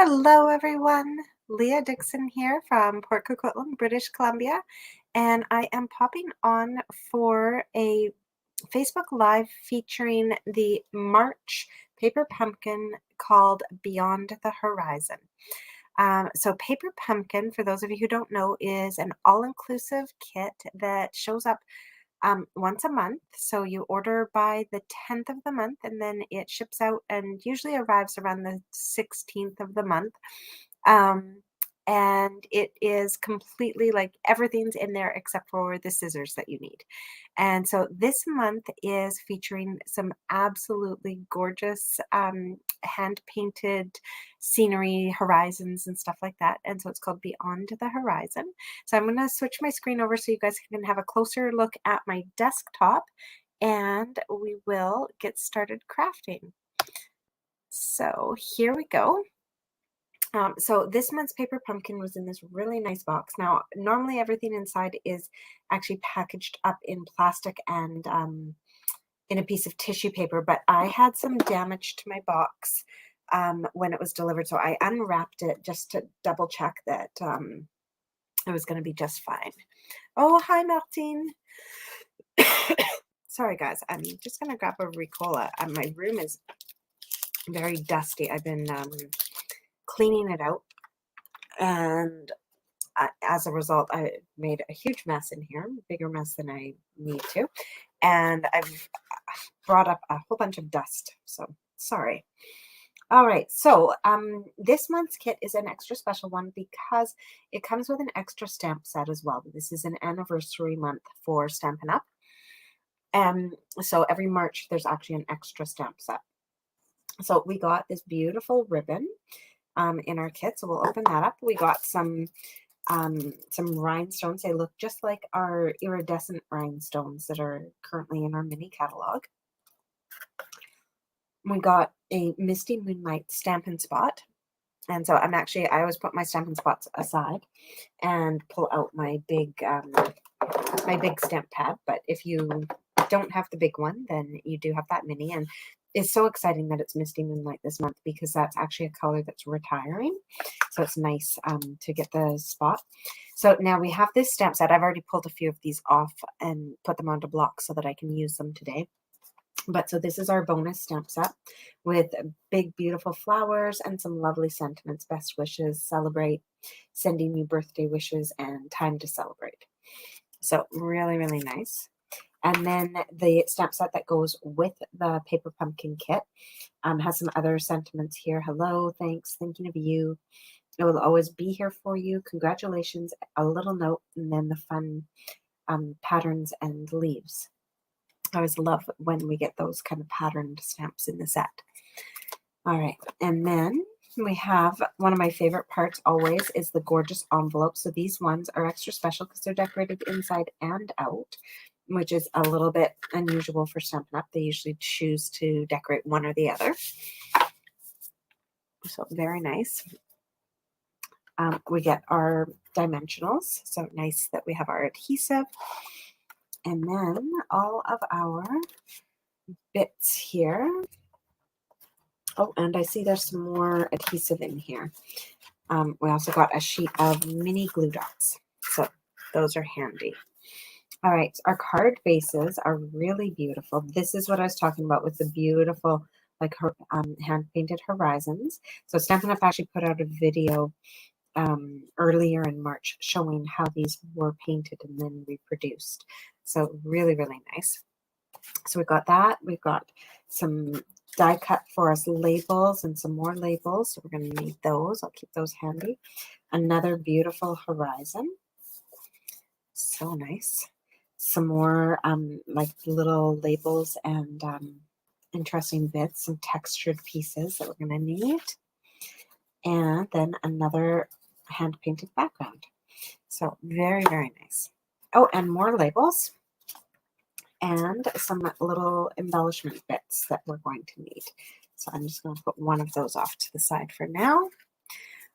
Hello, everyone. Leah Dixon here from Port Coquitlam, British Columbia, and I am popping on for a Facebook Live featuring the March paper pumpkin called Beyond the Horizon. So Paper Pumpkin, for those of you who don't know, is an all-inclusive kit that shows up once a month. So you order by the 10th of the month and then it ships out and usually arrives around the 16th of the month. And it is completely like everything's in there except for the scissors that you need. And so this month is featuring some absolutely gorgeous hand painted scenery, horizons, and stuff like that. And so it's called Beyond the Horizon. So I'm going to switch my screen over so you guys can have a closer look at my desktop and we will get started crafting. So here we go. So this month's paper pumpkin was in this really nice box. Now, normally everything inside is actually packaged up in plastic and in a piece of tissue paper, but I had some damage to my box when it was delivered, so I unwrapped it just to double check that it was going to be just fine. Oh, hi, Martine. Sorry, guys. I'm just going to grab a Ricola. My room is very dusty. I've been cleaning it out, and as a result, I made a huge mess in here, a bigger mess than I need to, and I've brought up a whole bunch of dust, so sorry. All right, so this month's kit is an extra special one because it comes with an extra stamp set as well. This is an anniversary month for Stampin' Up! So every March, there's actually an extra stamp set. So we got this beautiful ribbon in our kit, so we'll open that up. We got some rhinestones. They look just like our iridescent rhinestones that are currently in our mini catalog. We got a Misty Moonlight Stampin' Spot. And so I always put my Stampin' Spots aside and pull out my big stamp pad. But if you don't have the big one, then you do have that mini. And it's so exciting that it's Misty Moonlight this month because that's actually a color that's retiring. So it's nice to get the spot. So now we have this stamp set. I've already pulled a few of these off and put them onto blocks so that I can use them today. But so this is our bonus stamp set with big, beautiful flowers and some lovely sentiments, best wishes, celebrate, sending you birthday wishes, and time to celebrate. So really, really nice. And then the stamp set that goes with the paper pumpkin kit has some other sentiments here. Hello, thanks, thinking of you. It will always be here for you. Congratulations, a little note, and then the fun patterns and leaves. I always love when we get those kind of patterned stamps in the set. All right, and then we have one of my favorite parts always is the gorgeous envelope. So these ones are extra special because they're decorated inside and out, which is a little bit unusual for Stampin' Up! They usually choose to decorate one or the other. So very nice. We get our dimensionals. So nice that we have our adhesive. And then all of our bits here. Oh, and I see there's some more adhesive in here. We also got a sheet of mini glue dots. So those are handy. All right, our card bases are really beautiful. This is what I was talking about with the beautiful, like her hand-painted horizons. So Stampin' Up! Actually put out a video earlier in March showing how these were painted and then reproduced. So really, really nice. So we've got that. We've got some die cut for us labels and some more labels. So we're going to need those. I'll keep those handy. Another beautiful horizon. So nice. Some more like little labels and interesting bits, some textured pieces that we're going to need. And then another hand-painted background. So very, very nice. Oh, and more labels. And some little embellishment bits that we're going to need. So I'm just going to put one of those off to the side for now.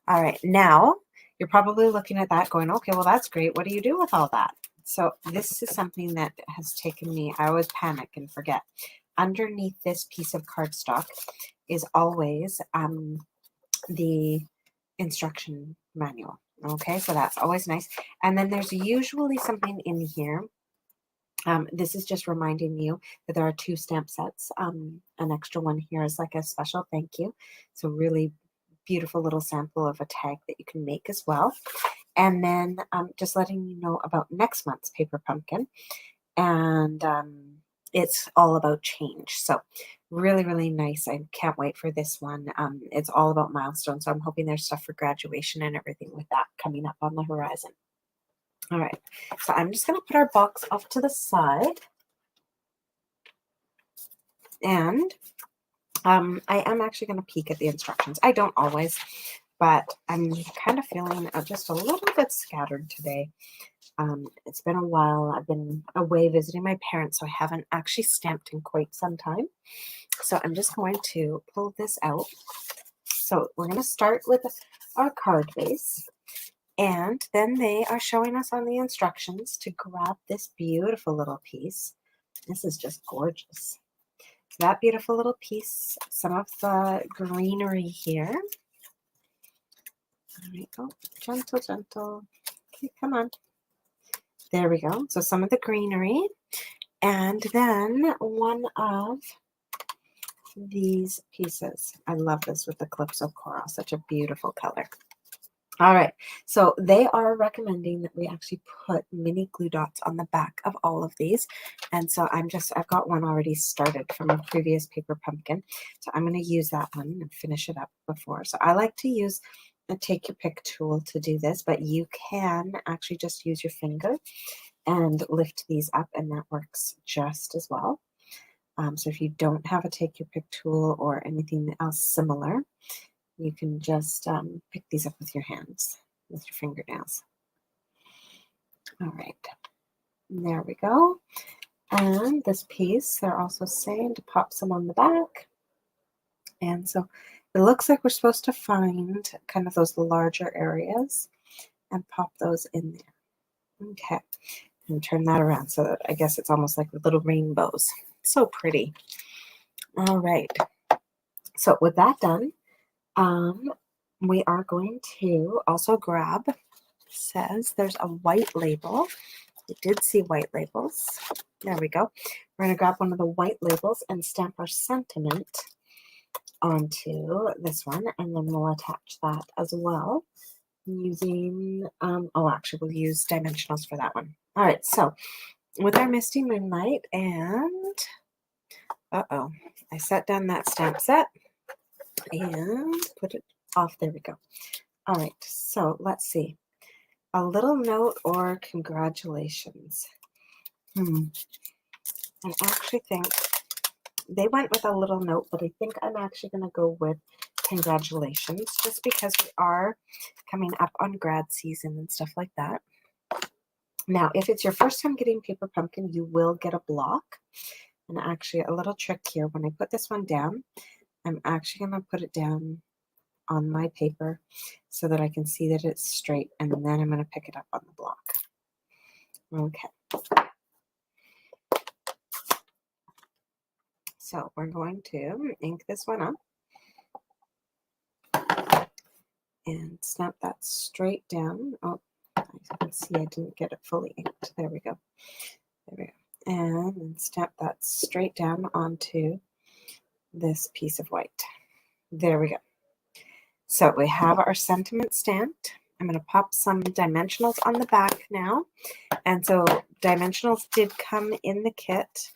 All right, now you're probably looking at that going, okay, well, that's great. What do you do with all that? So this is something that has taken me, I always panic and forget. Underneath this piece of cardstock is always the instruction manual. Okay, so that's always nice. And then there's usually something in here. This is just reminding you that there are 2 stamp sets. An extra one here is like a special thank you. So really beautiful little sample of a tag that you can make as well. And then just letting you know about next month's Paper Pumpkin. And it's all about change. So really, really nice. I can't wait for this one. It's all about milestones. So I'm hoping there's stuff for graduation and everything with that coming up on the horizon. All right, so I'm just going to put our box off to the side. And I am actually going to peek at the instructions. I don't always, but I'm kind of feeling just a little bit scattered today. It's been a while. I've been away visiting my parents, so I haven't actually stamped in quite some time. So I'm just going to pull this out. So we're going to start with our card base. And then they are showing us on the instructions to grab this beautiful little piece. This is just gorgeous. So that beautiful little piece, some of the greenery here. All right, oh, gentle, gentle. Okay, come on. There we go. So some of the greenery. And then one of these pieces. I love this with the Calypso Coral. Such a beautiful color. All right, so they are recommending that we actually put mini glue dots on the back of all of these. And so I've got one already started from a previous Paper Pumpkin. So I'm going to use that one and finish it up before. So I like to use a take your pick tool to do this, but you can actually just use your finger and lift these up, and that works just as well. So if you don't have a take your pick tool or anything else similar, you can just pick these up with your hands, with your fingernails. All right, there we go. And this piece, they're also saying to pop some on the back. And so it looks like we're supposed to find kind of those larger areas and pop those in there. Okay, and turn that around so that I guess it's almost like little rainbows. So pretty. All right, so with that done, we are going to also grab, says there's a white label. I did see white labels. There we go. We're going to grab one of the white labels and stamp our sentiment onto this one, and then we'll attach that as well using, actually we'll use dimensionals for that one. All right, so with our Misty Moonlight and, I set down that stamp set and put it off. There we go. All right, so let's see. A little note or congratulations. I actually think they went with a little note, but I think I'm actually going to go with congratulations just because we are coming up on grad season and stuff like that. Now, if it's your first time getting Paper Pumpkin, you will get a block. And actually, a little trick here, when I put this one down, I'm actually going to put it down on my paper so that I can see that it's straight, and then I'm going to pick it up on the block. Okay. So we're going to ink this one up and snap that straight down. Oh, I can see I didn't get it fully inked. There we go. There we go. And then snap that straight down onto this piece of white. There we go. So we have our sentiment stamped. I'm going to pop some dimensionals on the back now. And so dimensionals did come in the kit.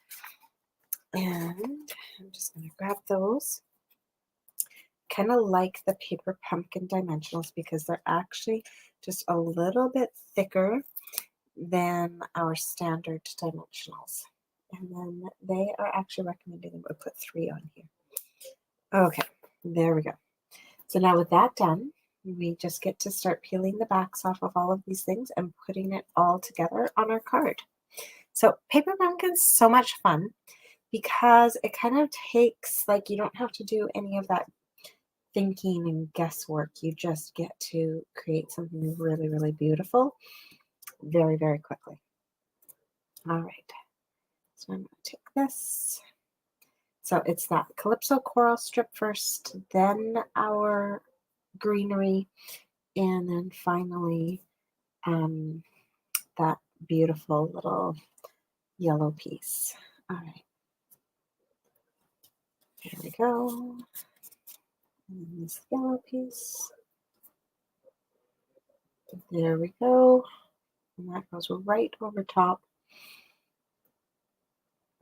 And I'm just going to grab those. Kind of like the Paper Pumpkin dimensionals because they're actually just a little bit thicker than our standard dimensionals. And then they are actually recommending that we put 3 on here. Okay, there we go. So now with that done, we just get to start peeling the backs off of all of these things and putting it all together on our card. So Paper Pumpkin's so much fun because it kind of takes, like, you don't have to do any of that thinking and guesswork. You just get to create something really, really beautiful very, very quickly. All right. So I'm going to take this. So it's that Calypso Coral strip first, then our greenery, and then finally that beautiful little yellow piece. All right, there we go. And this yellow piece. There we go. And that goes right over top.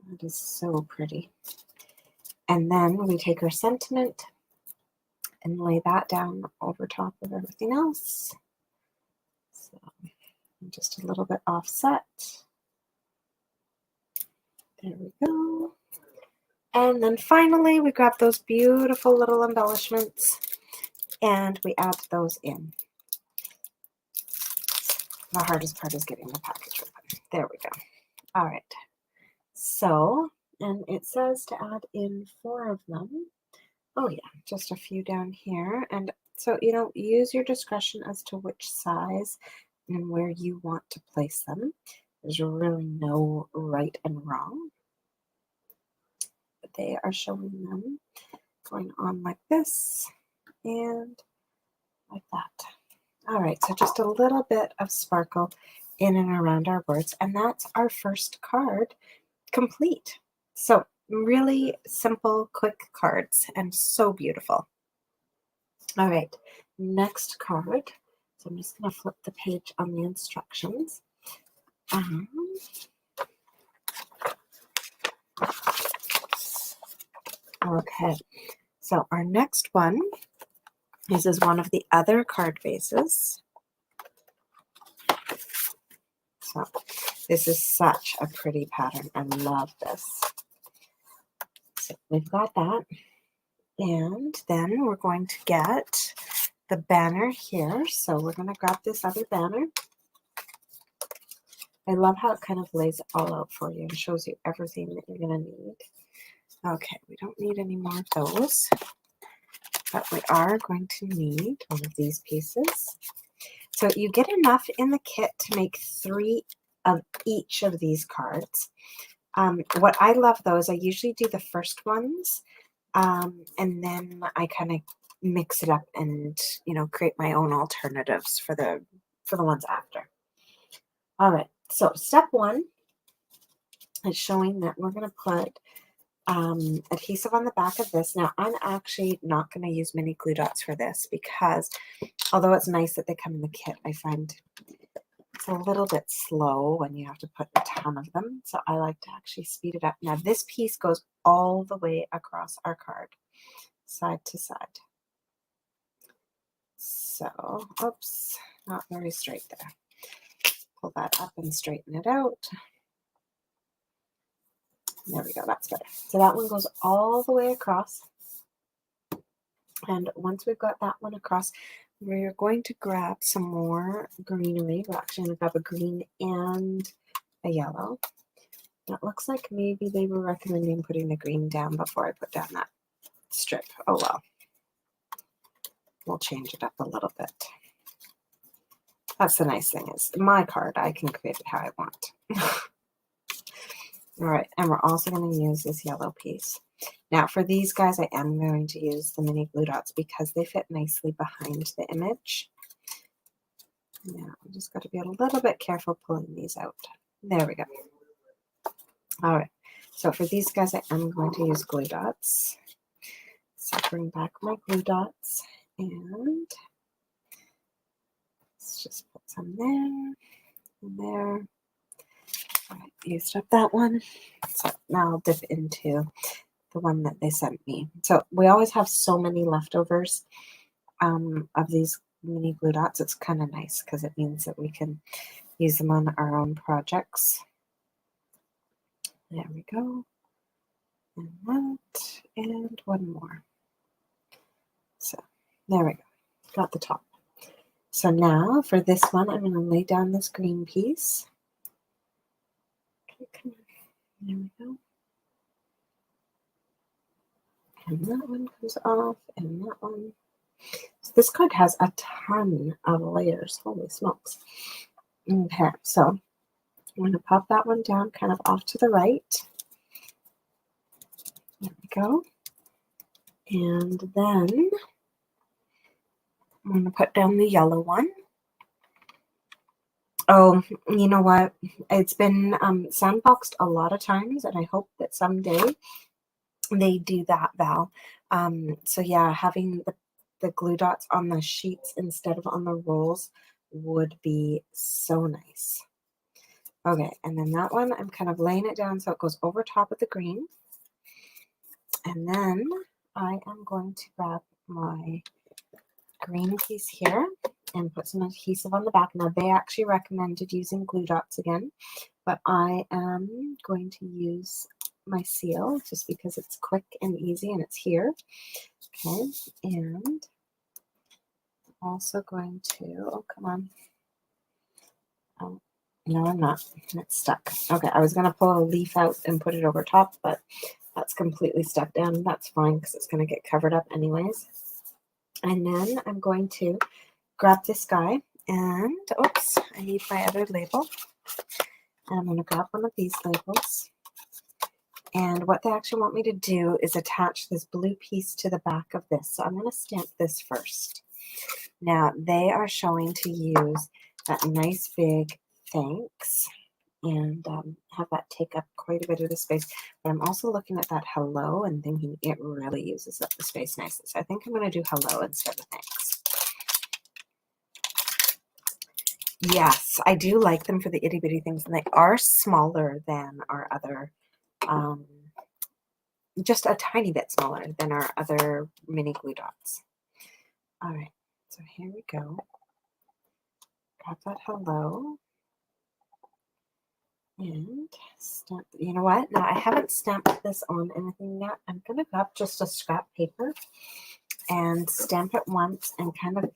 That is so pretty. And then we take our sentiment and lay that down over top of everything else. So just a little bit offset. There we go. And then finally, we grab those beautiful little embellishments and we add those in. The hardest part is getting the package open. There we go. All right. So, and it says to add in 4 of them. Oh yeah, just a few down here. And so, use your discretion as to which size and where you want to place them. There's really no right and wrong. But they are showing them going on like this and like that. All right, so just a little bit of sparkle in and around our words, and that's our first card complete. So really simple, quick cards, and so beautiful. All right, next card. So I'm just going to flip the page on the instructions. Okay, so our next one. This is one of the other card bases. So this is such a pretty pattern. I love this. So we've got that. And then we're going to get the banner here. So we're going to grab this other banner. I love how it kind of lays it all out for you and shows you everything that you're going to need. Okay, we don't need any more of those. But we are going to need one of these pieces. So you get enough in the kit to make 3 of each of these cards. What I love those, I usually do the first ones, and then I kind of mix it up and create my own alternatives for the ones after. All right, so step 1 is showing that we're going to put adhesive on the back of this. Now, I'm actually not going to use mini glue dots for this because although it's nice that they come in the kit, I find it's a little bit slow when you have to put a ton of them. So I like to actually speed it up. Now, this piece goes all the way across our card, side to side. So, oops, not very straight there. Pull that up and straighten it out. There we go, that's better. So that one goes all the way across. And once we've got that one across, we're going to grab some more greenery. We're actually going to grab a green and a yellow. It looks like maybe they were recommending putting the green down before I put down that strip. Oh well. We'll change it up a little bit. That's the nice thing is my card, I can create it how I want. All right, and we're also going to use this yellow piece. Now, for these guys, I am going to use the mini glue dots because they fit nicely behind the image. Now, I'm just got to be a little bit careful pulling these out. There we go. All right, so for these guys, I am going to use glue dots. So bring back my glue dots and let's just put some there and there. All right, used up that one. So now I'll dip into the one that they sent me. So we always have so many leftovers of these mini glue dots. It's kind of nice because it means that we can use them on our own projects. There we go. And that, and one more. So there we go. Got the top. So now for this one, I'm going to lay down this green piece. Okay, there we go. And that one comes off, and that one. So this card has a ton of layers. Holy smokes. Okay, so I'm going to pop that one down kind of off to the right. There we go. And then I'm going to put down the yellow one. Oh, you know what? It's been sandboxed a lot of times, and I hope that someday they do that, Val. So yeah, having the glue dots on the sheets instead of on the rolls would be so nice. Okay, and then that one, I'm kind of laying it down so it goes over top of the green. And then I am going to grab my green piece here and put some adhesive on the back. Now, they actually recommended using glue dots again, but I am going to use my seal just because it's quick and easy and it's here. Okay, and also going to, oh, come on. Oh, no, I'm not. It's stuck. Okay, I was going to pull a leaf out and put it over top, but that's completely stuck down. That's fine because it's going to get covered up anyways. And then I'm going to grab this guy and, oops, I need my other label. And I'm going to grab one of these labels. And what they actually want me to do is attach this blue piece to the back of this. So I'm going to stamp this first. Now, they are showing to use that nice big thanks and have that take up quite a bit of the space. But I'm also looking at that hello and thinking it really uses up the space nicely. So I think I'm going to do hello instead of thanks. Yes, I do like them for the itty bitty things, and they are smaller than our other, just a tiny bit smaller than our other mini glue dots. All right, so here we go. Got that hello. And stamp, you know what? Now I haven't stamped this on anything yet. I'm going to grab just a scrap paper and stamp it once and kind of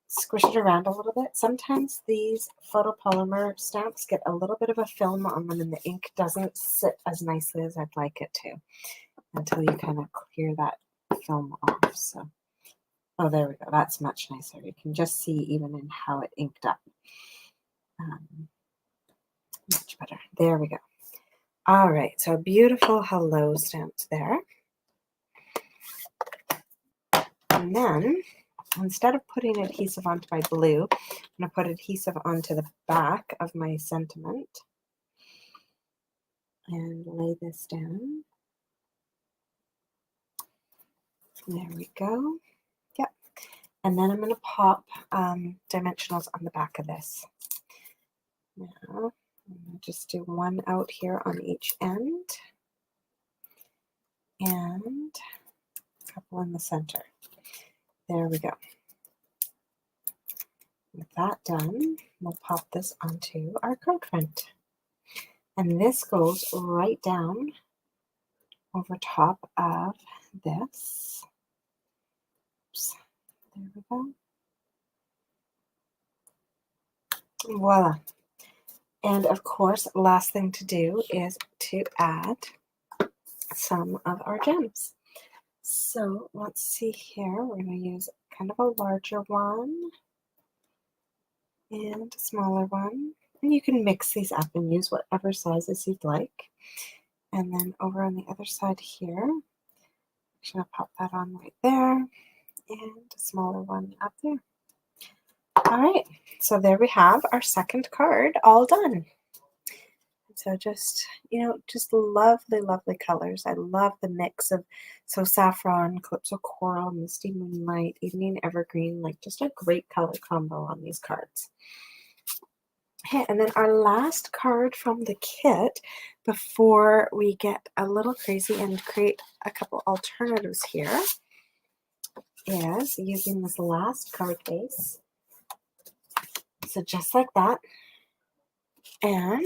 squish it around a little bit. Sometimes these photopolymer stamps get a little bit of a film on them and the ink doesn't sit as nicely as I'd like it to until you kind of clear that film off. So, oh, there we go. That's much nicer. You can just see even in how it inked up. Much better. There we go. All right, so beautiful hello stamped there. And then, instead of putting adhesive onto my blue, I'm going to put adhesive onto the back of my sentiment. And lay this down. There we go. Yep. And then I'm going to pop dimensionals on the back of this. Now, I'm going to just do one out here on each end. And a couple in the center. There we go. With that done, we'll pop this onto our card front. And this goes right down over top of this. Oops. There we go. Voila. And of course, last thing to do is to add some of our gems. So let's see here. We're going to use kind of a larger one and a smaller one. And you can mix these up and use whatever sizes you'd like. And then over on the other side here, I'm just going to pop that on right there and a smaller one up there. All right, so there we have our second card all done. So just, just lovely, lovely colors. I love the mix of, so saffron, calypso coral, misty moonlight, evening evergreen, like just a great color combo on these cards. Okay, and then our last card from the kit before we get a little crazy and create a couple alternatives here is using this last card base. So just like that. And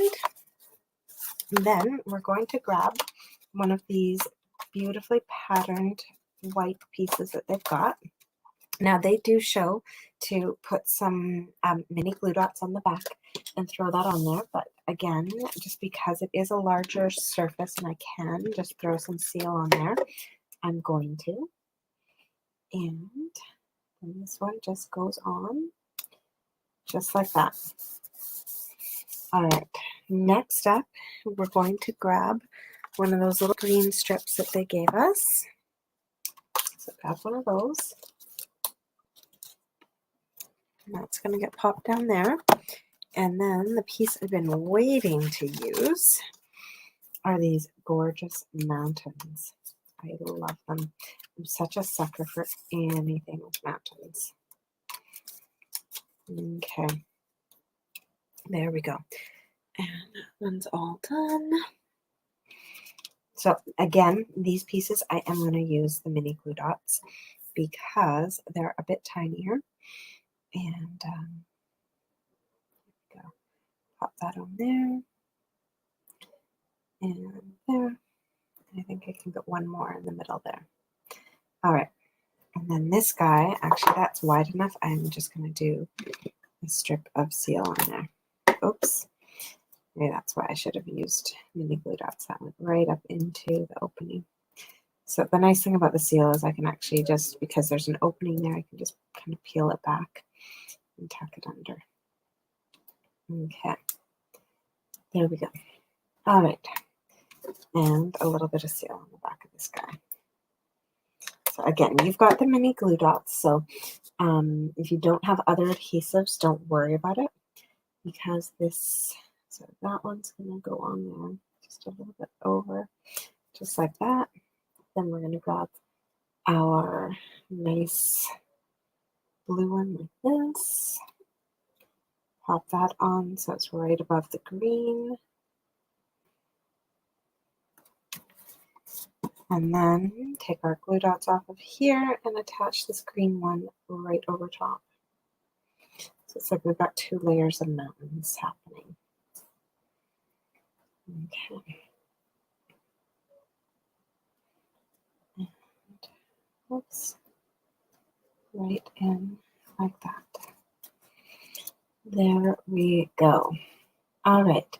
then we're going to grab one of these beautifully patterned white pieces that they've got. Now they do show to put some mini glue dots on the back and throw that on there. But again, just because it is a larger surface and I can just throw some seal on there, I'm going to. And then this one just goes on just like that. All right, next up, we're going to grab one of those little green strips that they gave us. So grab one of those. And that's going to get popped down there. And then the piece I've been waiting to use are these gorgeous mountains. I love them. I'm such a sucker for anything with mountains. Okay, there we go. And that one's all done. So again, these pieces I am going to use the mini glue dots because they're a bit tinier. And go pop that on there and there. I think I can get one more in the middle there. All right, and then this guy, actually that's wide enough. I'm just going to do a strip of seal on there. Oops. Maybe that's why I should have used mini glue dots. That went right up into the opening. So the nice thing about the seal is I can actually just, because there's an opening there, I can just kind of peel it back and tuck it under. Okay, there we go. All right, and a little bit of seal on the back of this guy. So again, you've got the mini glue dots, so if you don't have other adhesives, don't worry about it, because this, so that one's going to go on there just a little bit over, just like that. Then we're going to grab our nice blue one like this, pop that on so it's right above the green, and then take our glue dots off of here and attach this green one right over top. So it's like we've got two layers of mountains happening. Okay. And oops, right in like that. There we go. All right.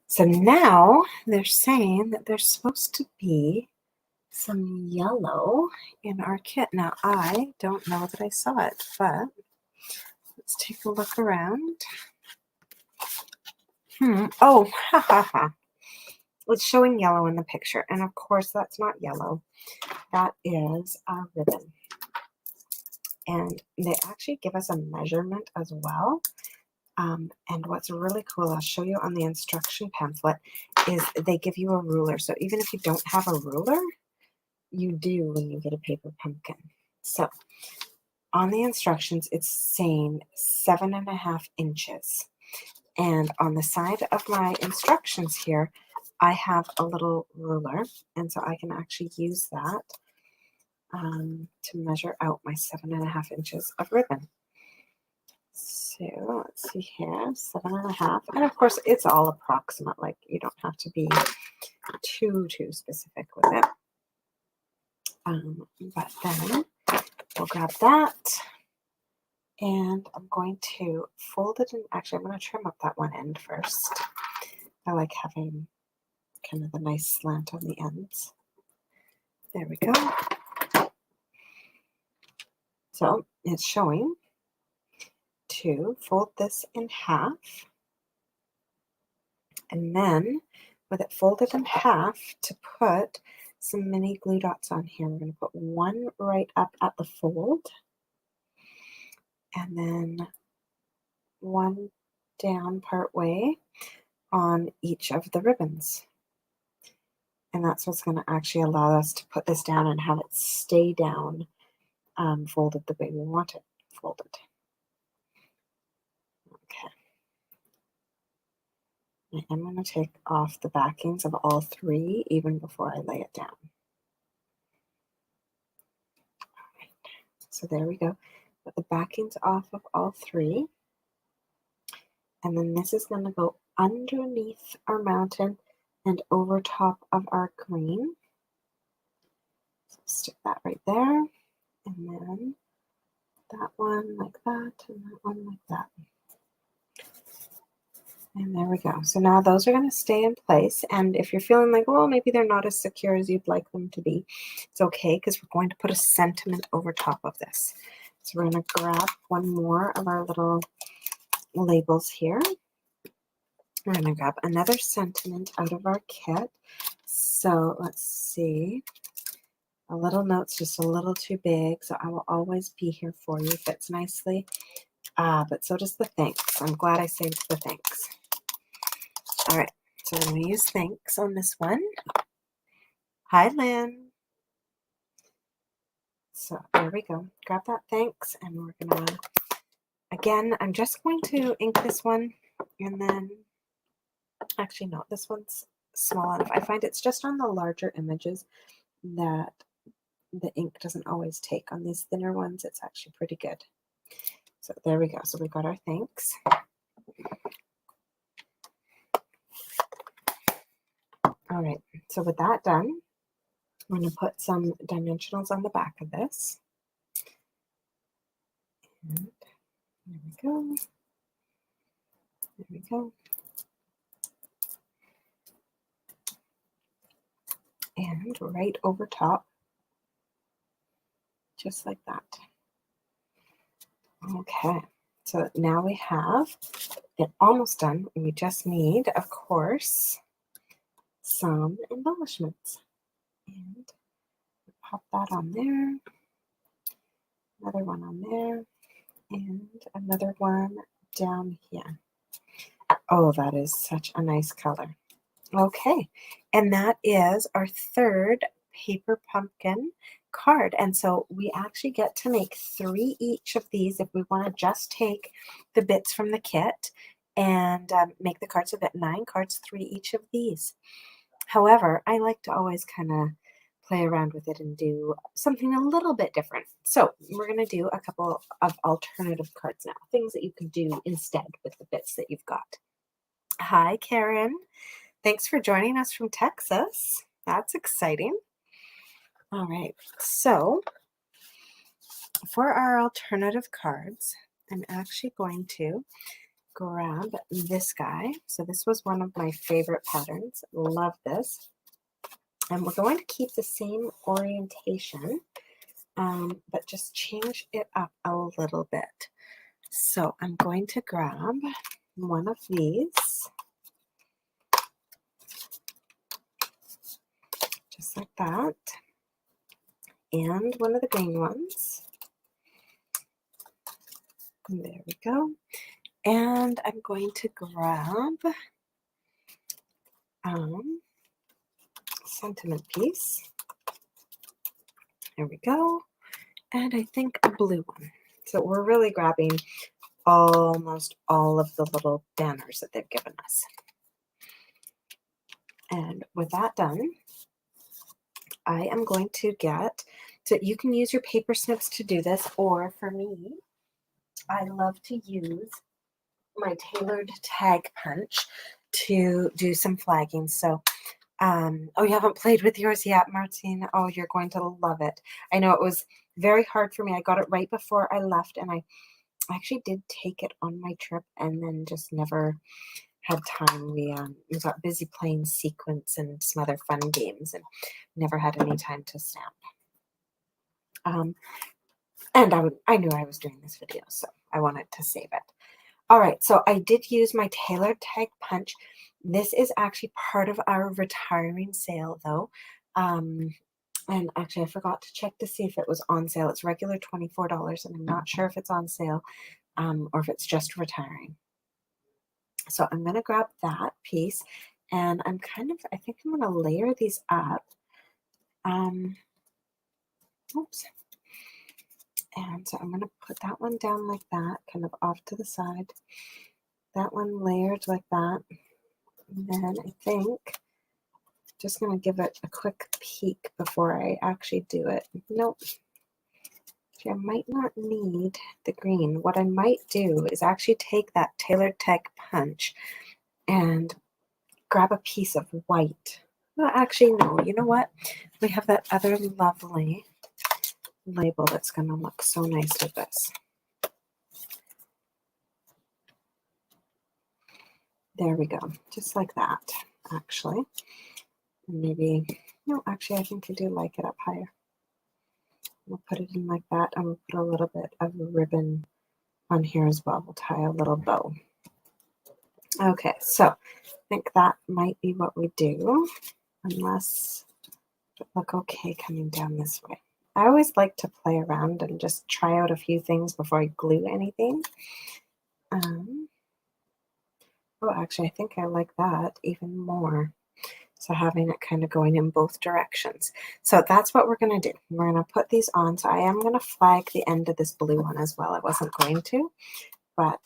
So now they're saying that there's supposed to be some yellow in our kit. Now, I don't know that I saw it, but let's take a look around. Oh, ha ha ha. It's showing yellow in the picture. And of course, that's not yellow. That is a ribbon. And they actually give us a measurement as well. And what's really cool, I'll show you on the instruction pamphlet, is they give you a ruler. So even if you don't have a ruler, you do when you get a paper pumpkin. So on the instructions, it's saying 7.5 inches. And on the side of my instructions here, I have a little ruler. And so I can actually use that to measure out my 7.5 inches of ribbon. So let's see here, 7.5. And of course, it's all approximate. Like, you don't have to be too specific with it. But then we'll grab that, and I'm going to fold it in. Actually, I'm going to trim up that one end first. I like having kind of the nice slant on the ends. There we go. So it's showing to fold this in half, and then with it folded in half, to put some mini glue dots on here. We're going to put one right up at the fold, and then one down part way on each of the ribbons. And that's what's going to actually allow us to put this down and have it stay down, folded the way we want it folded. Okay. I'm going to take off the backings of all three even before I lay it down. All right. So there we go. Put the backings off of all three. And then this is going to go underneath our mountain and over top of our green. So stick that right there. And then that one like that, and that one like that. And there we go. So now those are going to stay in place. And if you're feeling like, well, maybe they're not as secure as you'd like them to be, it's okay, because we're going to put a sentiment over top of this. So we're going to grab one more of our little labels here. We're going to grab another sentiment out of our kit. So let's see. A little note's just a little too big, so I will always be here for you. Fits nicely. But so does the thanks. I'm glad I saved the thanks. All right, so I'm going to use thanks on this one. Hi, Lynn. So there we go. Grab that thanks, and we're going to, again, I'm just going to ink this one, and then, actually, no, this one's small enough. I find it's just on the larger images that the ink doesn't always take. On these thinner ones, it's actually pretty good. So there we go. So we got our thanks. All right, so with that done, I'm going to put some dimensionals on the back of this. And there we go. There we go. And right over top, just like that. Okay, so now we have it almost done. We just need, of course, some embellishments. And pop that on there, another one on there, and another one down here. Oh, that is such a nice color. Okay, and that is our third paper pumpkin card. And so we actually get to make 3 each of these if we want to just take the bits from the kit and make the cards. So that 9 cards, 3 each of these. However, I like to always kind of play around with it and do something a little bit different. So we're going to do a couple of alternative cards now, things that you can do instead with the bits that you've got. Hi, Karen. Thanks for joining us from Texas. That's exciting. All right, so for our alternative cards, I'm actually going to grab this guy. So this was one of my favorite patterns. Love this. And we're going to keep the same orientation, but just change it up a little bit. So I'm going to grab one of these, just like that, and one of the green ones. And there we go. And I'm going to grab sentiment piece. There we go. And I think a blue one. So we're really grabbing almost all of the little banners that they've given us. And with that done, I am going to get, so you can use your paper snips to do this, or for me, I love to use my tailored tag punch to do some flagging. So oh, you haven't played with yours yet, Martine? Oh, you're going to love it. I know it was very hard for me. I got it right before I left, and I actually did take it on my trip and then just never had time. We got busy playing sequence and some other fun games and never had any time to stamp. And I knew I was doing this video, so I wanted to save it. All right, so I did use my tailored tag punch. This is actually part of our retiring sale, though. And actually, I forgot to check to see if it was on sale. It's regular $24, and I'm not sure if it's on sale or if it's just retiring. So I'm going to grab that piece, and I think I'm going to layer these up. Oops. And so I'm going to put that one down like that, kind of off to the side. That one layered like that. And then I think just going to give it a quick peek before I actually do it. Nope. I might not need the green. What I might do is actually take that tailored tag punch and grab a piece of white. Well, actually, no. You know what? We have that other lovely label that's going to look so nice with this. There we go. Just like that, actually. Maybe, no, actually, I think I do like it up higher. We'll put it in like that, and we'll put a little bit of ribbon on here as well. We'll tie a little bow. Okay, so I think that might be what we do, unless it look okay coming down this way. I always like to play around and just try out a few things before I glue anything. Oh, actually, I think I like that even more. So having it kind of going in both directions. So that's what we're going to do. We're going to put these on. So I am going to flag the end of this blue one as well. I wasn't going to, but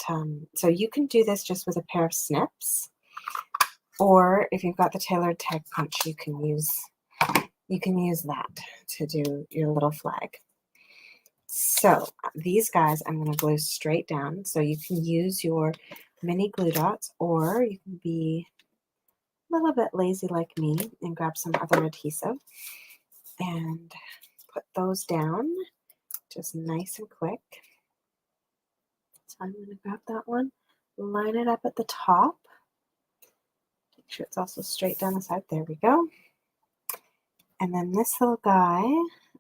so you can do this just with a pair of snips, or if you've got the tailored tag punch, you can use that to do your little flag. So these guys I'm going to glue straight down. So you can use your mini glue dots, or you can be a little bit lazy like me and grab some other adhesive and put those down just nice and quick. So I'm going to grab that one, line it up at the top, make sure it's also straight down the side. There we go. And then this little guy,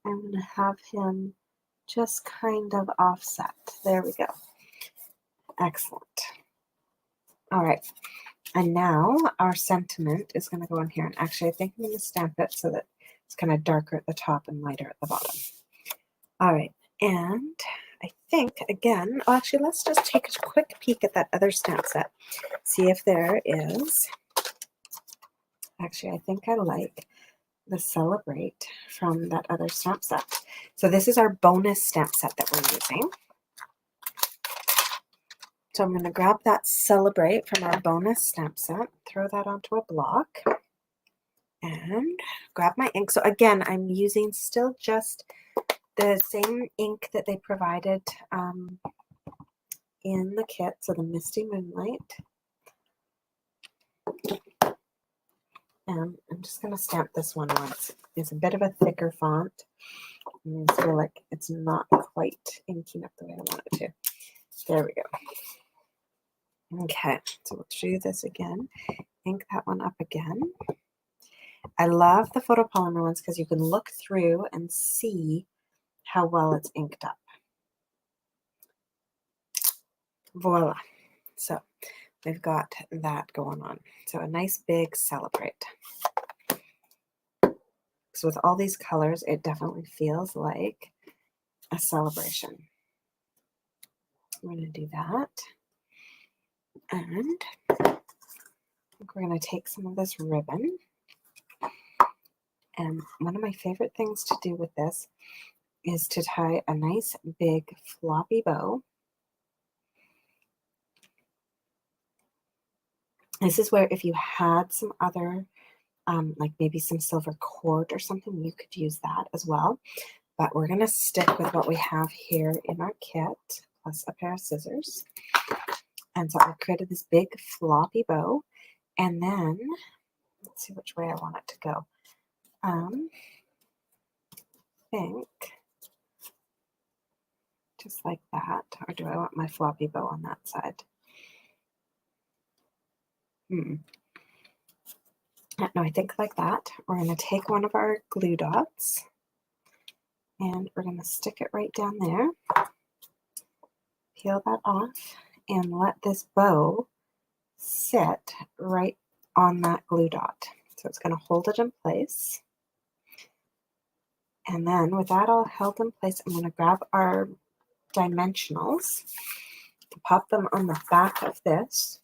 I'm going to have him just kind of offset. There we go. Excellent. All right. And now our sentiment is going to go in here. And actually, I think I'm going to stamp it so that it's kind of darker at the top and lighter at the bottom. All right. And I think, again, oh, actually, let's just take a quick peek at that other stamp set. See if there is. Actually, I think I like the Celebrate from that other stamp set. So this is our bonus stamp set that we're using. So I'm going to grab that Celebrate from our bonus stamp set, throw that onto a block, and grab my ink. So again, I'm using still just the same ink that they provided in the kit, so the Misty Moonlight. And I'm just going to stamp this one once. It's a bit of a thicker font. I just feel like it's not quite inking up the way I want it to. There we go. Okay, so we'll do this again. Ink that one up again. I love the photopolymer ones because you can look through and see how well it's inked up. Voila. So we've got that going on. So a nice big Celebrate. So with all these colors, it definitely feels like a celebration. We're going to do that. And we're going to take some of this ribbon. And one of my favorite things to do with this is to tie a nice big floppy bow. This is where if you had some other, like maybe some silver cord or something, you could use that as well. But we're going to stick with what we have here in our kit, plus a pair of scissors. And so I created this big floppy bow. And then, let's see which way I want it to go. I think just like that. Or do I want my floppy bow on that side? No, I think like that. We're going to take one of our glue dots and we're going to stick it right down there. Peel that off and let this bow sit right on that glue dot. So it's going to hold it in place. And then with that all held in place, I'm going to grab our dimensionals, pop them on the back of this,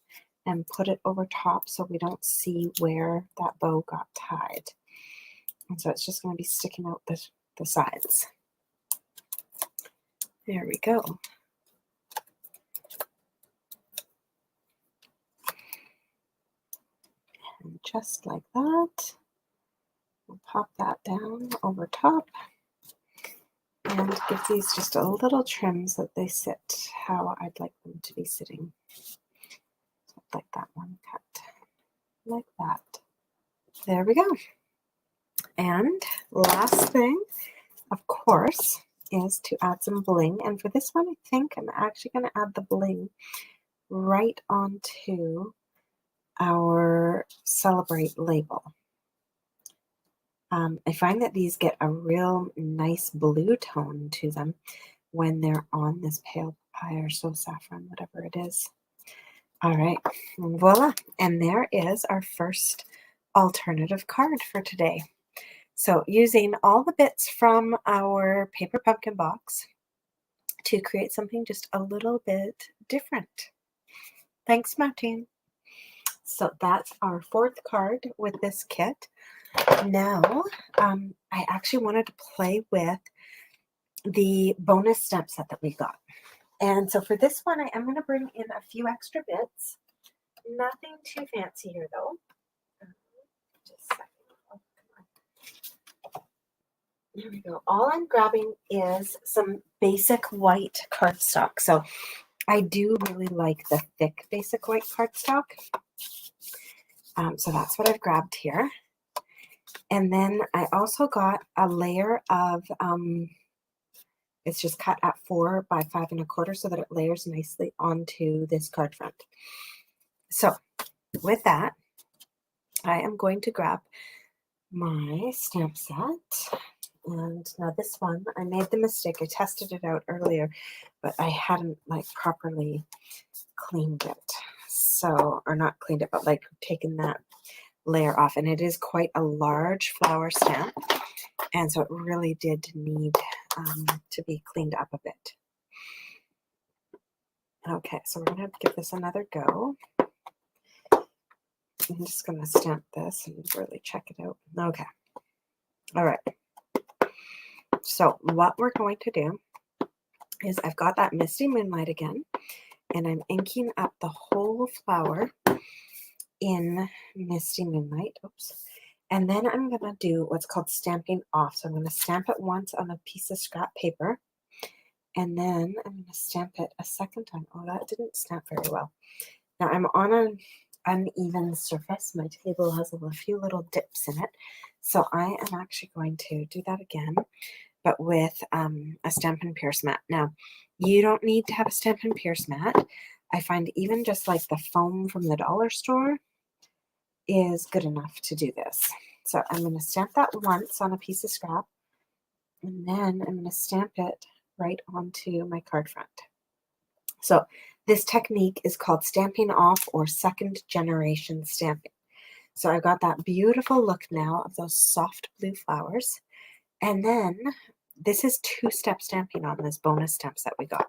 and put it over top so we don't see where that bow got tied. And so it's just going to be sticking out the sides. There we go. And just like that, we'll pop that down over top and give these just a little trim so that they sit how I'd like them to be sitting. So I'd like that one cut like that. There we go. And last thing, of course, is to add some bling. And for this one, I think I'm actually going to add the bling right onto our Celebrate label. I find that these get a real nice blue tone to them when they're on this pale pie or so saffron, whatever it is. All right, voila. And there is our first alternative card for today. So using all the bits from our paper pumpkin box to create something just a little bit different. Thanks, Martine. So that's our 4th card with this kit. Now, I actually wanted to play with the bonus stamp set that we got. And so for this one, I am going to bring in a few extra bits. Nothing too fancy here, though. Just a second. Oh, come on. There we go. All I'm grabbing is some basic white cardstock. So I do really like the thick basic white cardstock. So that's what I've grabbed here. And then I also got a layer of, it's just cut at 4 by 5 1/4 so that it layers nicely onto this card front. So with that, I am going to grab my stamp set. And now this one, I made the mistake. I tested it out earlier, but I hadn't like properly cleaned it. So, or not cleaned it, but like taken that layer off. And it is quite a large flower stamp. And so it really did need to be cleaned up a bit. Okay, so we're going to have to give this another go. I'm just going to stamp this and really check it out. Okay. All right. So what we're going to do is I've got that Misty Moonlight again, and I'm inking up the whole flower in Misty Moonlight. Oops. And then I'm going to do what's called stamping off. So I'm going to stamp it once on a piece of scrap paper, and then I'm going to stamp it a second time. Oh, that didn't stamp very well. Now I'm on an uneven surface. My table has a few little dips in it. So I am actually going to do that again, but with a Stampin' Pierce mat. Now, you don't need to have a Stampin' Pierce mat. I find even just like the foam from the dollar store is good enough to do this. So I'm going to stamp that once on a piece of scrap, and then I'm going to stamp it right onto my card front. So this technique is called stamping off or second generation stamping. So I've got that beautiful look now of those soft blue flowers. And then this is 2-step stamping on this bonus stamps that we got.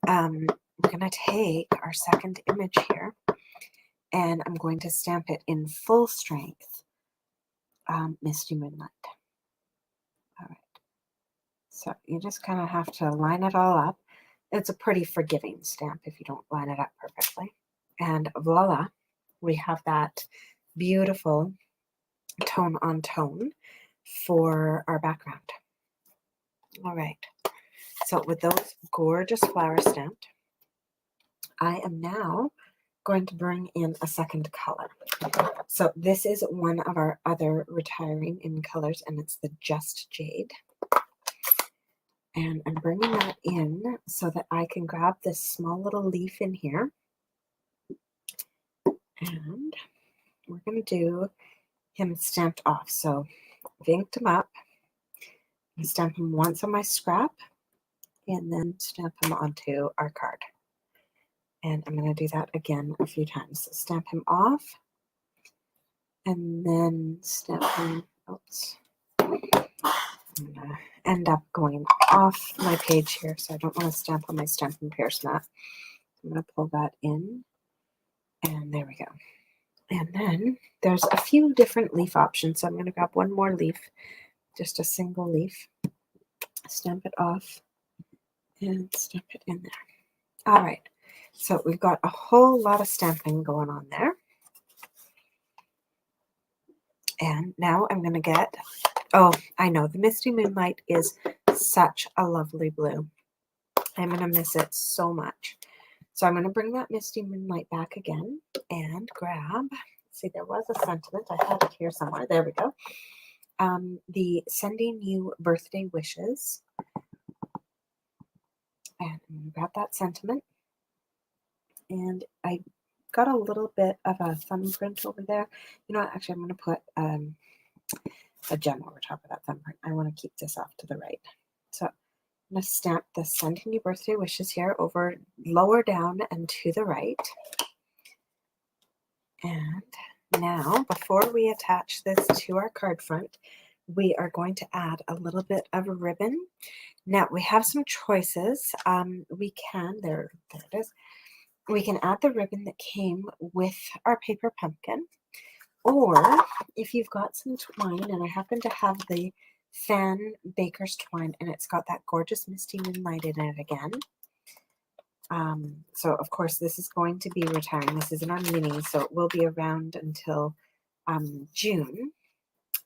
We're going to take our second image here, and I'm going to stamp it in full strength, Misty Moonlight. All right. So you just kind of have to line it all up. It's a pretty forgiving stamp if you don't line it up perfectly. And voila, we have that beautiful tone on tone for our background. All right. So with those gorgeous flowers stamped, I am now going to bring in a second color. So this is one of our other retiring in colors, and it's the Just Jade. And I'm bringing that in so that I can grab this small little leaf in here. And we're going to do him stamped off. So I've inked him up. I stamp him once on my scrap, and then stamp him onto our card. And I'm going to do that again a few times. So stamp him off, and then stamp him. Oops. I'm going to end up going off my page here, so I don't want to stamp on my Stampin' Pierce mat. I'm going to pull that in, and there we go. And then there's a few different leaf options. So I'm going to grab one more leaf, just a single leaf, stamp it off, and stamp it in there. All right. So we've got a whole lot of stamping going on there. And now I'm going to get, oh, I know, the Misty Moonlight is such a lovely blue. I'm going to miss it so much. So I'm going to bring that Misty Moonlight back again and grab, see, there was a sentiment. I had it here somewhere. There we go. The Sending You Birthday Wishes. And I'm going to grab that sentiment. And I got a little bit of a thumbprint over there. You know what? Actually, I'm going to put a gem over top of that thumbprint. I want to keep this off to the right. So I'm going to stamp the Sending You Birthday Wishes here over lower down and to the right. And now, before we attach this to our card front, we are going to add a little bit of ribbon. Now we have some choices. We can, there it is. We can add the ribbon that came with our paper pumpkin, or if you've got some twine, and I happen to have the fan baker's twine, and it's got that gorgeous misty moonlight in it again. So of course this is going to be retiring. This isn't our mini, so it will be around until June,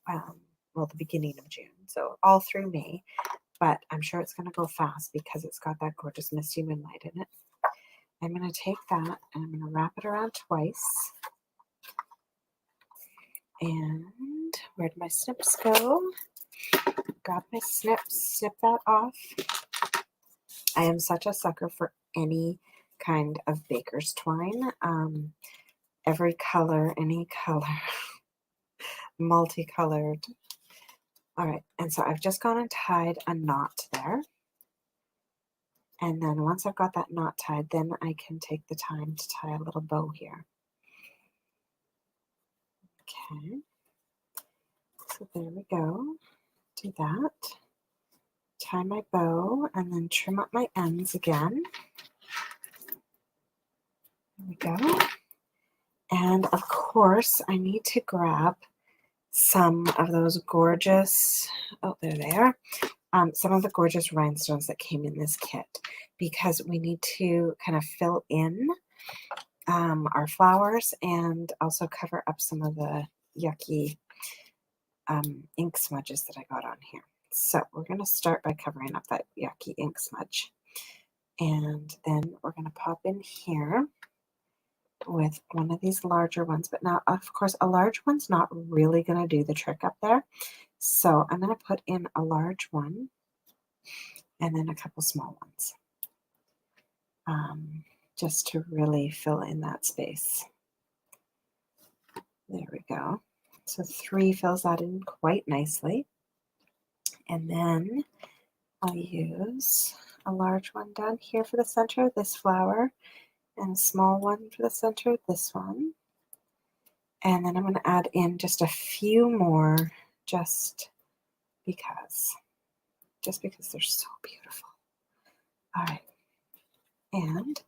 well, the beginning of June, so all through May, but I'm sure it's going to go fast because it's got that gorgeous misty moonlight in it. I'm going to take that and I'm going to wrap it around twice. And where'd my snips go? Grab my snips, snip that off. I am such a sucker for any kind of baker's twine. Every color, any color, multicolored. All right, and so I've just gone and tied a knot there. And then once I've got that knot tied, then I can take the time to tie a little bow here. Okay, so there we go. Do that. Tie my bow and then trim up my ends again. There we go. And of course, I need to grab some of those gorgeous, oh, there they are. Some of the gorgeous rhinestones that came in this kit, because we need to kind of fill in our flowers and also cover up some of the yucky ink smudges that I got on here. So we're going to start by covering up that yucky ink smudge. And then we're going to pop in here with one of these larger ones. But now, of course, a large one's not really going to do the trick up there. So I'm going to put in a large one and then a couple small ones, just to really fill in that space. There we go. So 3 fills that in quite nicely. And then I'll use a large one down here for the center of this flower and a small one for the center of this one. And then I'm going to add in just a few more just because they're so beautiful. All right. And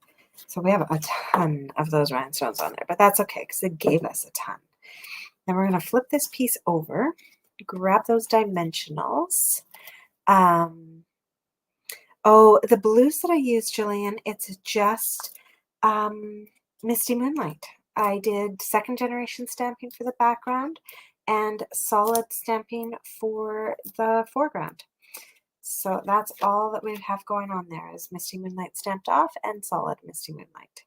so we have a ton of those rhinestones on there, but that's okay because it gave us a ton. Then we're going to flip this piece over, grab those dimensionals. Oh, the blues that I used, Jillian, it's just Misty Moonlight. I did 2nd generation stamping for the background and solid stamping for the foreground. So that's all that we have going on there is Misty Moonlight stamped off and solid Misty Moonlight.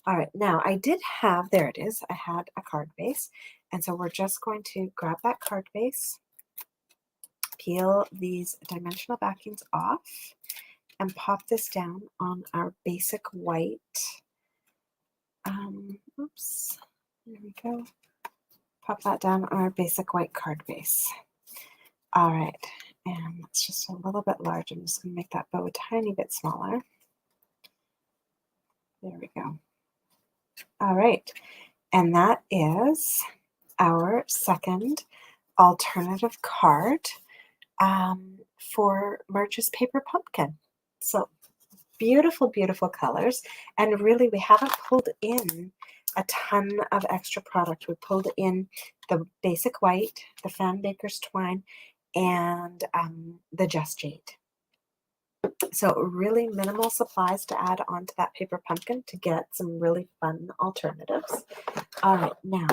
All right, now I did have, there it is, I had a card base. And so we're just going to grab that card base, peel these dimensional backings off, and pop this down on our basic white, oops, there we go. Pop that down on our basic white card base. All right, and it's just a little bit large. I'm just going to make that bow a tiny bit smaller. There we go. All right, and that is our second alternative card for March's Paper Pumpkin. So beautiful, beautiful colors. And really, we haven't pulled in a ton of extra product. We pulled in the basic white, the Fan Baker's Twine, and the Just Jade. So really minimal supplies to add onto that paper pumpkin to get some really fun alternatives. All right, now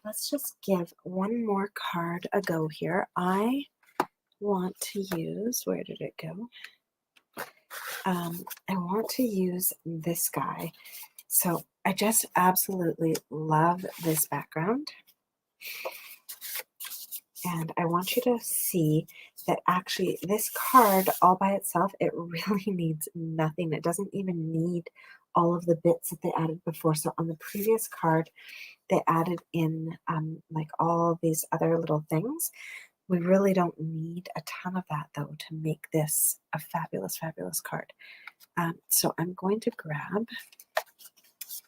let's just give one more card a go here. I want to use, where did it go? I want to use this guy. So I just absolutely love this background. And I want you to see that actually this card all by itself, it really needs nothing. It doesn't even need all of the bits that they added before. So on the previous card, they added in like all these other little things. We really don't need a ton of that though to make this a fabulous, fabulous card. So I'm going to grab, let's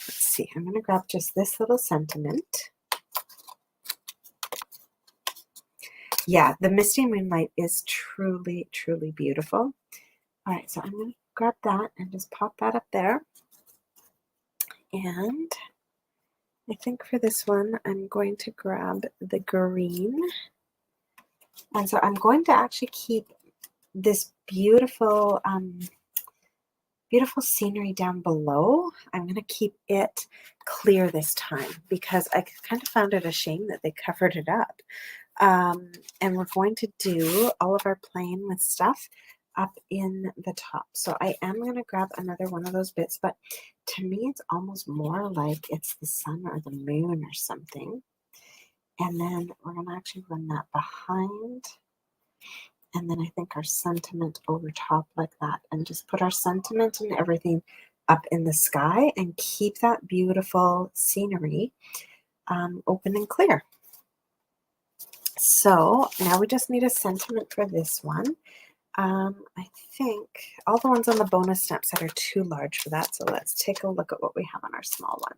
see, I'm going to grab just this little sentiment. Yeah, the Misty Moonlight is truly, truly beautiful. All right, so I'm going to grab that and just pop that up there. And I think for this one, I'm going to grab the green. And so I'm going to actually keep this beautiful, beautiful scenery down below. I'm going to keep it clear this time because I kind of found it a shame that they covered it up. And we're going to do all of our playing with stuff up in the top. So I am going to grab another one of those bits, but to me it's almost more like it's the sun or the moon or something. And then we're going to actually run that behind. And then I think our sentiment over top like that, and just put our sentiment and everything up in the sky and keep that beautiful scenery open and clear. So now we just need a sentiment for this one. I think all the ones on the bonus stamp set are too large for that. So let's take a look at what we have on our small one.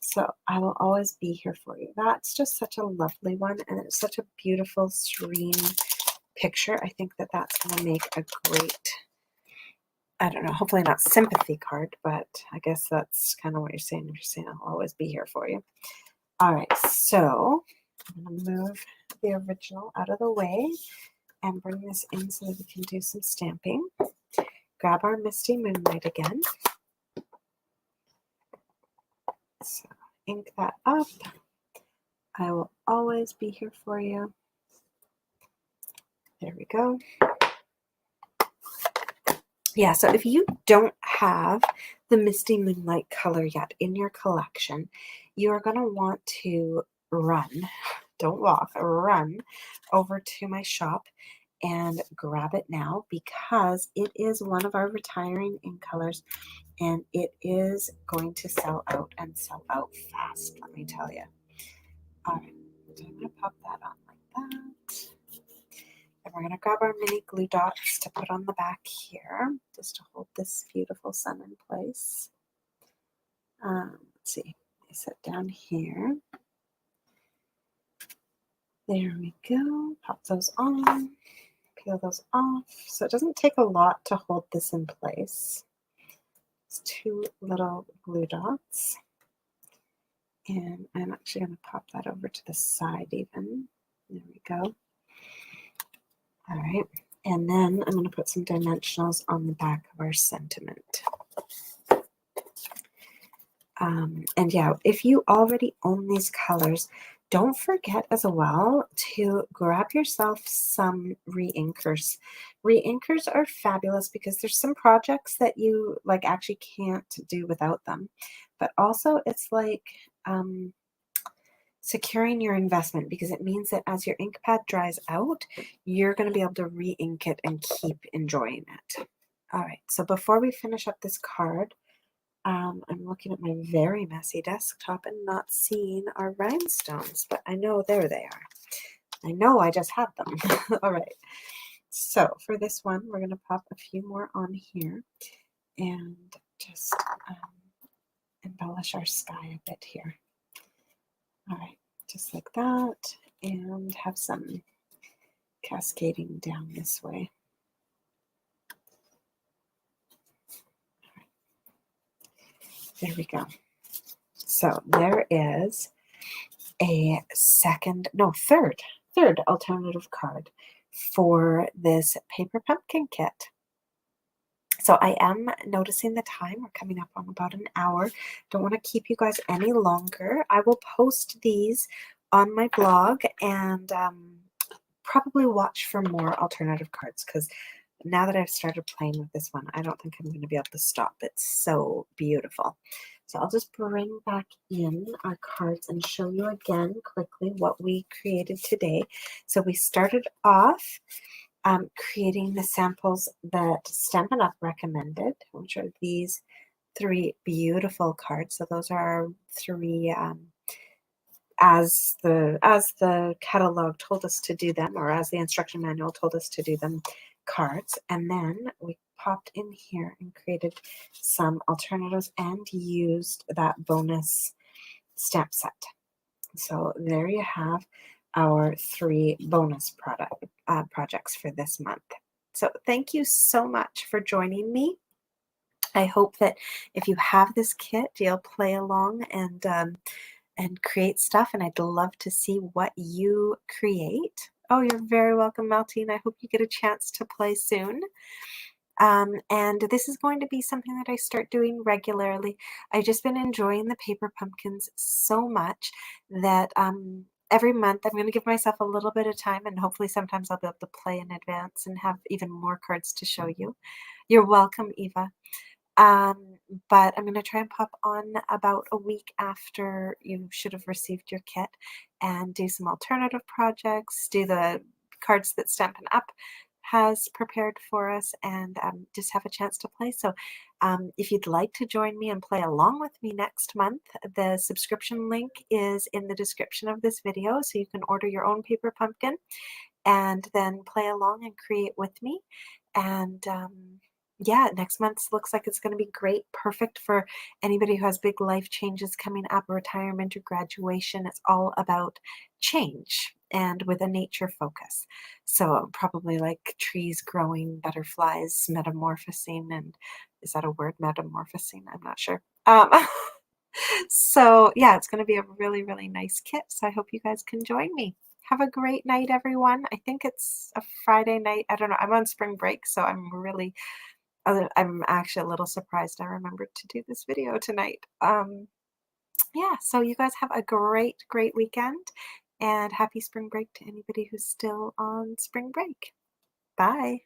So I will always be here for you. That's just such a lovely one. And it's such a beautiful, serene picture. I think that that's going to make a great, I don't know, hopefully not sympathy card, but I guess that's kind of what you're saying. If you're saying I'll always be here for you. All right, so I'm going to move the original out of the way and bring this in so that we can do some stamping. Grab our Misty Moonlight again. So ink that up. I will always be here for you. There we go. Yeah, so if you don't have the Misty Moonlight color yet in your collection, you are going to want to run, don't walk, run over to my shop and grab it now, because it is one of our retiring ink colors and it is going to sell out and sell out fast, let me tell you. All right, so I'm going to pop that on like that. And we're going to grab our mini glue dots to put on the back here, just to hold this beautiful sun in place. Let's see, I set down here. There we go. Pop those on, peel those off. So it doesn't take a lot to hold this in place. It's 2 little glue dots. And I'm actually going to pop that over to the side even. There we go. All right, and then I'm going to put some dimensionals on the back of our sentiment. And yeah, if you already own these colors, don't forget as well to grab yourself some re-inkers. Re-inkers are fabulous because there's some projects that you like actually can't do without them. But also it's like securing your investment, because it means that as your ink pad dries out, you're going to be able to re-ink it and keep enjoying it. All right, so before we finish up this card, I'm looking at my very messy desktop and not seeing our rhinestones, but I know there they are. I know I just had them. All right, so for this one, we're going to pop a few more on here and just embellish our sky a bit here. All right, just like that, and have some cascading down this way. There we go. So there is a third alternative card for this paper pumpkin kit. So I am noticing the time. We're coming up on about an hour. Don't want to keep you guys any longer. I will post these on my blog and probably watch for more alternative cards, because now that I've started playing with this one, I don't think I'm going to be able to stop. It's so beautiful. So I'll just bring back in our cards and show you again quickly what we created today. So we started off creating the samples that Stampin' Up! Recommended, which are these 3 beautiful cards. So those are our 3 as the catalog told us to do them, or as the instruction manual told us to do them, cards. And then we popped in here and created some alternatives and used that bonus stamp set. So there you have our 3 bonus projects for this month. So thank you so much for joining me. I hope that if you have this kit, you'll play along and create stuff. And I'd love to see what you create. Oh, you're very welcome, Maltine. I hope you get a chance to play soon. And this is going to be something that I start doing regularly. I've just been enjoying the paper pumpkins so much that every month I'm going to give myself a little bit of time, and hopefully sometimes I'll be able to play in advance and have even more cards to show you. You're welcome, Eva. Um, but I'm going to try and pop on about a week after you should have received your kit and do some alternative projects, do the cards that Stampin' Up! Has prepared for us, and just have a chance to play. So if you'd like to join me and play along with me next month, the subscription link is in the description of this video, so you can order your own paper pumpkin and then play along and create with me. And yeah, next month looks like it's going to be great, perfect for anybody who has big life changes coming up, retirement or graduation. It's all about change and with a nature focus. So probably like trees growing, butterflies metamorphosing, and is that a word, metamorphosing? I'm not sure. So yeah, it's going to be a really, really nice kit. So I hope you guys can join me. Have a great night, everyone. I think it's a Friday night. I don't know. I'm on spring break, so I'm actually a little surprised I remembered to do this video tonight. Yeah, so you guys have a great, great weekend, and happy spring break to anybody who's still on spring break. Bye.